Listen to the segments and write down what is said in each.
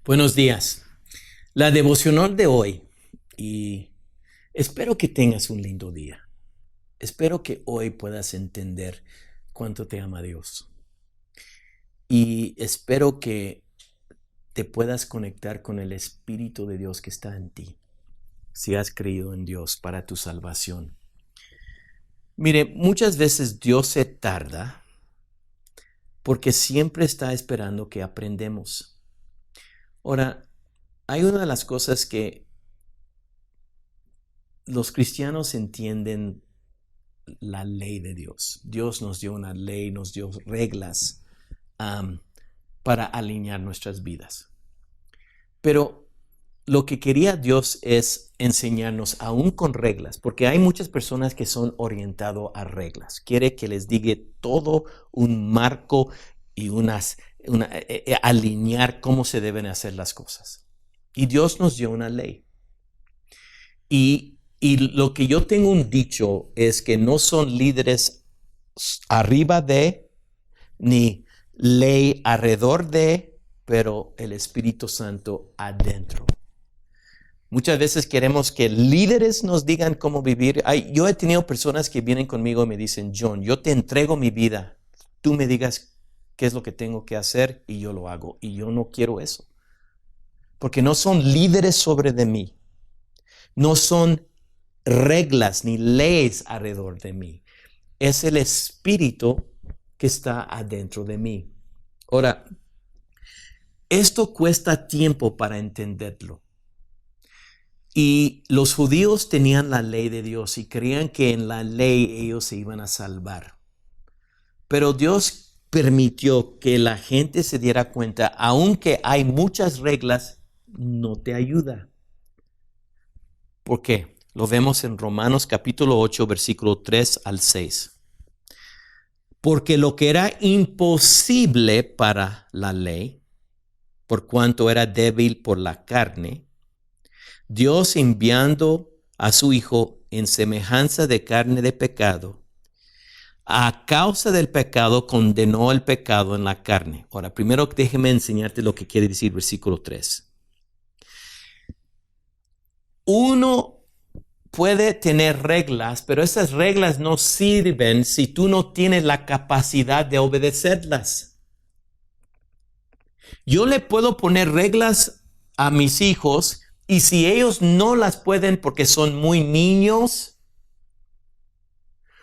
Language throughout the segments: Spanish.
Buenos días. La devocional de hoy, y espero que tengas un lindo día. Espero que hoy puedas entender cuánto te ama Dios. Y espero que te puedas conectar con el Espíritu de Dios que está en ti, si has creído en Dios para tu salvación. Mire, muchas veces Dios se tarda porque siempre está esperando que aprendamos. Ahora, hay una de las cosas que los cristianos entienden: la ley de Dios. Dios nos dio una ley, nos dio reglas para alinear nuestras vidas. Pero lo que quería Dios es enseñarnos aún con reglas, porque hay muchas personas que son orientadas a reglas. Quiere que les diga todo un marco y alinear cómo se deben hacer las cosas. Y Dios nos dio una ley. Y lo que yo tengo un dicho es que no son líderes arriba de, ni ley alrededor de, pero el Espíritu Santo adentro. Muchas veces queremos que líderes nos digan cómo vivir. Yo he tenido personas que vienen conmigo y me dicen: John, yo te entrego mi vida. Tú me digas qué es lo que tengo que hacer y yo lo hago. Y yo no quiero eso. Porque no son líderes sobre de mí. No son reglas ni leyes alrededor de mí. Es el Espíritu que está adentro de mí. Ahora, esto cuesta tiempo para entenderlo. Y los judíos tenían la ley de Dios y creían que en la ley ellos se iban a salvar. Pero Dios permitió que la gente se diera cuenta: aunque hay muchas reglas, no te ayuda. ¿Por qué? Lo vemos en Romanos capítulo 8, versículo 3 al 6. Porque lo que era imposible para la ley, por cuanto era débil por la carne, Dios, enviando a su Hijo en semejanza de carne de pecado, a causa del pecado condenó el pecado en la carne. Ahora, primero déjeme enseñarte lo que quiere decir versículo 3. Uno puede tener reglas, pero esas reglas no sirven si tú no tienes la capacidad de obedecerlas. Yo le puedo poner reglas a mis hijos, y si ellos no las pueden porque son muy niños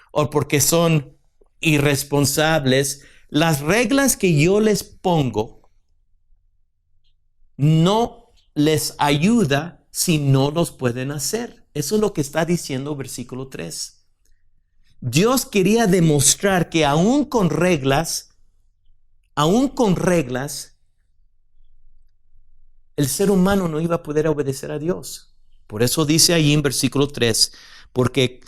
o porque son irresponsables, las reglas que yo les pongo no les ayuda si no los pueden hacer. Eso es lo que está diciendo versículo 3. Dios quería demostrar que aún con reglas, el ser humano no iba a poder obedecer a Dios. Por eso dice ahí en versículo 3, porque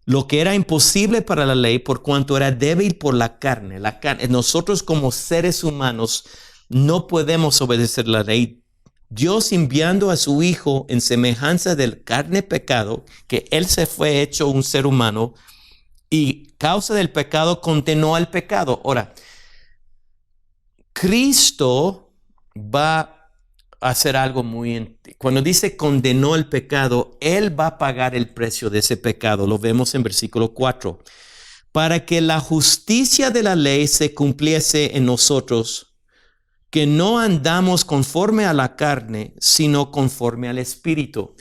lo que era imposible para la ley, por cuanto era débil por la carne, nosotros como seres humanos no podemos obedecer la ley. Dios, enviando a su Hijo en semejanza del carne pecado, que Él se fue hecho un ser humano, y causa del pecado condenó al pecado. Ahora, Cristo va hacer algo cuando dice condenó el pecado, Él va a pagar el precio de ese pecado. Lo vemos en versículo 4. Para que la justicia de la ley se cumpliese en nosotros, que no andamos conforme a la carne, sino conforme al Espíritu.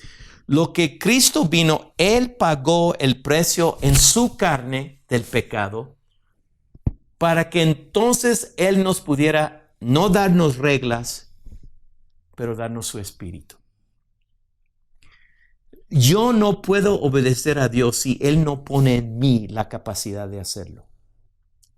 Lo que Cristo vino, Él pagó el precio en su carne del pecado, para que entonces Él nos pudiera no darnos reglas, pero darnos su Espíritu. Yo no puedo obedecer a Dios si Él no pone en mí la capacidad de hacerlo.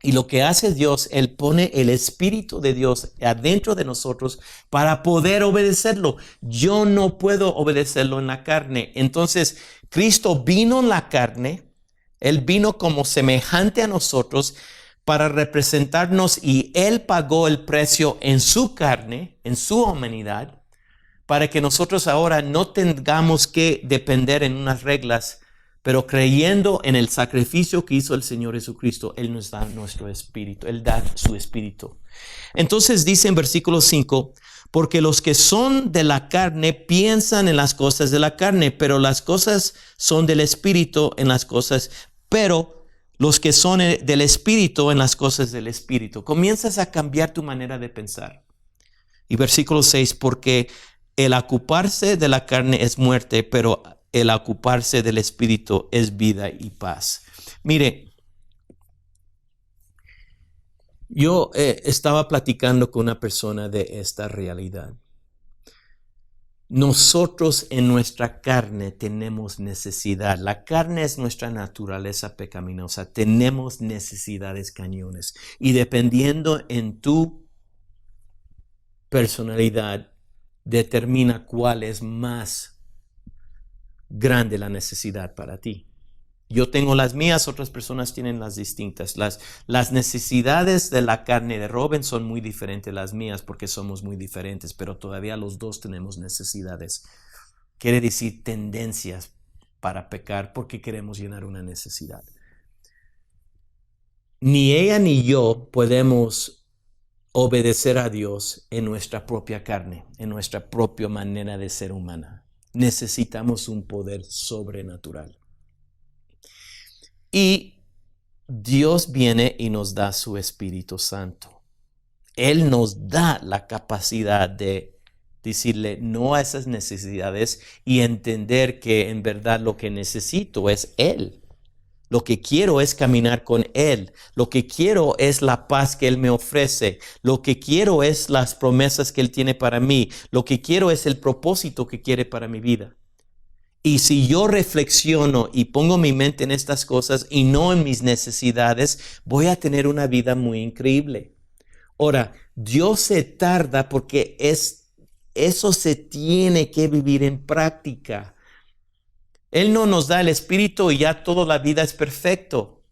Y lo que hace Dios, Él pone el Espíritu de Dios adentro de nosotros para poder obedecerlo. Yo no puedo obedecerlo en la carne. Entonces, Cristo vino en la carne. Él vino como semejante a nosotros para representarnos, y Él pagó el precio en su carne, en su humanidad, para que nosotros ahora no tengamos que depender en unas reglas, pero creyendo en el sacrificio que hizo el Señor Jesucristo, Él nos da nuestro espíritu, Él da su espíritu. Entonces dice en versículo 5, Porque los que son de la carne piensan en las cosas de la carne, pero las cosas son del Espíritu en las cosas, pero los que son del Espíritu en las cosas del Espíritu. Comienzas a cambiar tu manera de pensar. Y versículo 6, porque el ocuparse de la carne es muerte, pero el ocuparse del Espíritu es vida y paz. Mire, yo estaba platicando con una persona de esta realidad. Nosotros en nuestra carne tenemos necesidad. La carne es nuestra naturaleza pecaminosa. Tenemos necesidades cañones. Y dependiendo en tu personalidad, determina cuál es más grande la necesidad para ti. Yo tengo las mías, otras personas tienen las distintas. Las necesidades de la carne de Robin son muy diferentes a las mías porque somos muy diferentes, pero todavía los dos tenemos necesidades. Quiere decir tendencias para pecar porque queremos llenar una necesidad. Ni ella ni yo podemos obedecer a Dios en nuestra propia carne, en nuestra propia manera de ser humana. Necesitamos un poder sobrenatural. Y Dios viene y nos da su Espíritu Santo. Él nos da la capacidad de decirle no a esas necesidades y entender que en verdad lo que necesito es Él. Lo que quiero es caminar con Él. Lo que quiero es la paz que Él me ofrece. Lo que quiero es las promesas que Él tiene para mí. Lo que quiero es el propósito que quiere para mi vida. Y si yo reflexiono y pongo mi mente en estas cosas y no en mis necesidades, voy a tener una vida muy increíble. Ahora, Dios se tarda porque eso se tiene que vivir en práctica. Él no nos da el Espíritu y ya toda la vida es perfecto.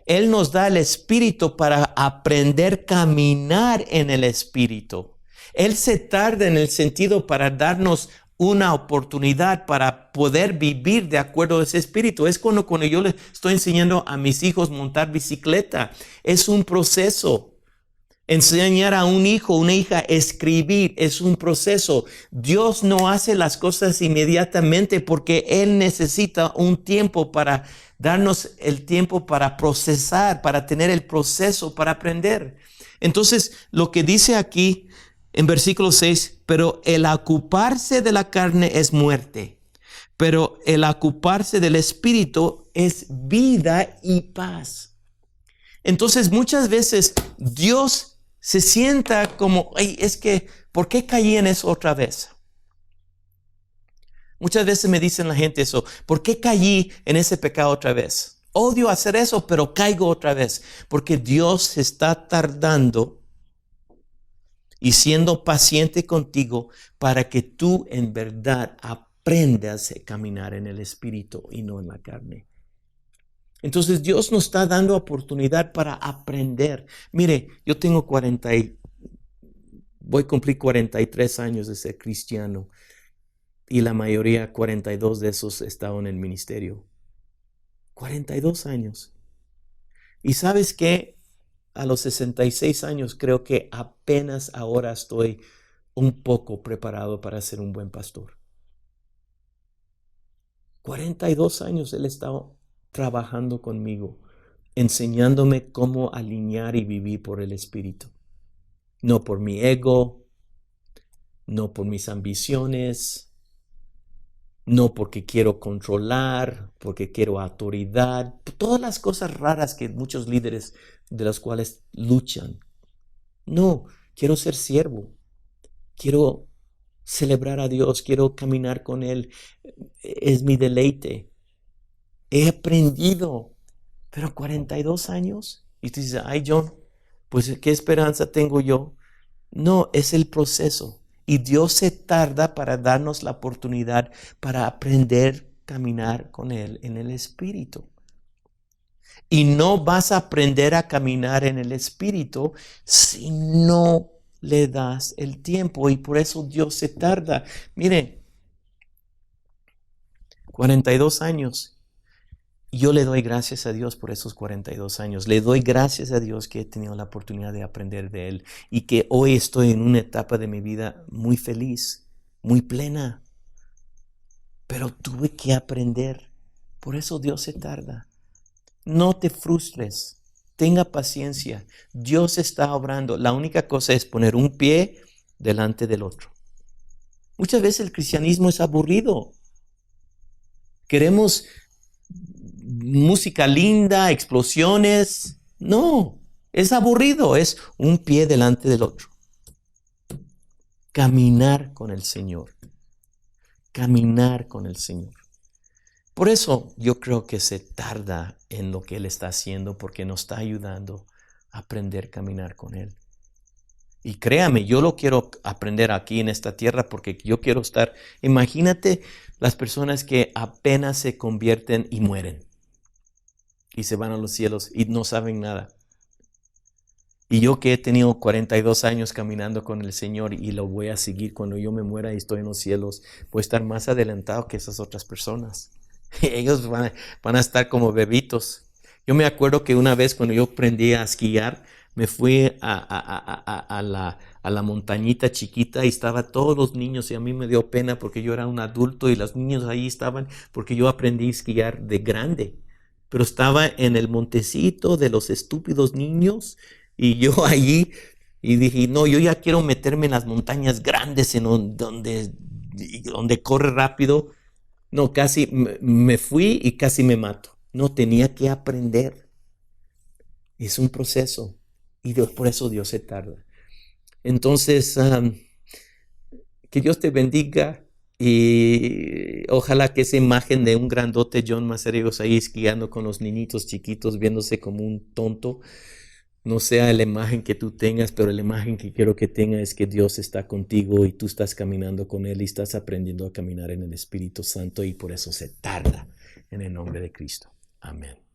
Él nos da el Espíritu para aprender a caminar en el Espíritu. Él se tarda en el sentido para darnos una oportunidad para poder vivir de acuerdo a ese espíritu. Es cuando yo les estoy enseñando a mis hijos montar bicicleta. Es un proceso. Enseñar a un hijo, una hija a escribir es un proceso. Dios no hace las cosas inmediatamente porque Él necesita un tiempo para darnos el tiempo para procesar, para tener el proceso, para aprender. Entonces, lo que dice aquí en versículo 6, pero el ocuparse de la carne es muerte, pero el ocuparse del Espíritu es vida y paz. Entonces muchas veces Dios se sienta como, es que, ¿por qué caí en eso otra vez? Muchas veces me dicen la gente eso, ¿por qué caí en ese pecado otra vez? Odio hacer eso, pero caigo otra vez, porque Dios se está tardando y siendo paciente contigo para que tú en verdad aprendas a caminar en el Espíritu y no en la carne. Entonces Dios nos está dando oportunidad para aprender. Mire, yo tengo voy a cumplir 43 años de ser cristiano y la mayoría, 42 de esos, estaban en el ministerio. 42 años. ¿Y sabes qué? A los 66 años creo que apenas ahora estoy un poco preparado para ser un buen pastor. 42 años Él ha estado trabajando conmigo, enseñándome cómo alinear y vivir por el Espíritu. No por mi ego, no por mis ambiciones, no porque quiero controlar, porque quiero autoridad, todas las cosas raras que muchos líderes de los cuales luchan. No, quiero ser siervo, quiero celebrar a Dios, quiero caminar con Él, es mi deleite. He aprendido, pero 42 años, y tú dices, ay John, pues ¿qué esperanza tengo yo? No, es el proceso. Y Dios se tarda para darnos la oportunidad para aprender a caminar con Él en el Espíritu. Y no vas a aprender a caminar en el Espíritu si no le das el tiempo. Y por eso Dios se tarda. Miren, 42 años. Yo le doy gracias a Dios por esos 42 años. Le doy gracias a Dios que he tenido la oportunidad de aprender de Él y que hoy estoy en una etapa de mi vida muy feliz, muy plena. Pero tuve que aprender. Por eso Dios se tarda. No te frustres. Tenga paciencia. Dios está obrando. La única cosa es poner un pie delante del otro. Muchas veces el cristianismo es aburrido. Queremos música linda, explosiones. No, es aburrido. Es un pie delante del otro. Caminar con el Señor. Caminar con el Señor. Por eso yo creo que se tarda en lo que Él está haciendo porque nos está ayudando a aprender a caminar con Él. Y créame, yo lo quiero aprender aquí en esta tierra porque yo quiero estar. Imagínate las personas que apenas se convierten y mueren y se van a los cielos y no saben nada. Y yo que he tenido 42 años caminando con el Señor y lo voy a seguir cuando yo me muera y estoy en los cielos, voy a estar más adelantado que esas otras personas. Ellos van a estar como bebitos. Yo me acuerdo que una vez cuando yo aprendí a esquiar, me fui a la montañita chiquita y estaban todos los niños y a mí me dio pena porque yo era un adulto y los niños ahí estaban porque yo aprendí a esquiar de grande. Pero estaba en el montecito de los estúpidos niños y yo allí y dije, no, yo ya quiero meterme en las montañas grandes donde corre rápido. No, casi me fui y casi me mato. No, tenía que aprender. Es un proceso. Y por eso Dios se tarda. Entonces, que Dios te bendiga. Y ojalá que esa imagen de un grandote John Mazariegos ahí esquiando con los niñitos chiquitos, viéndose como un tonto, no sea la imagen que tú tengas, pero la imagen que quiero que tengas es que Dios está contigo y tú estás caminando con Él y estás aprendiendo a caminar en el Espíritu Santo y por eso se tarda en el nombre de Cristo. Amén.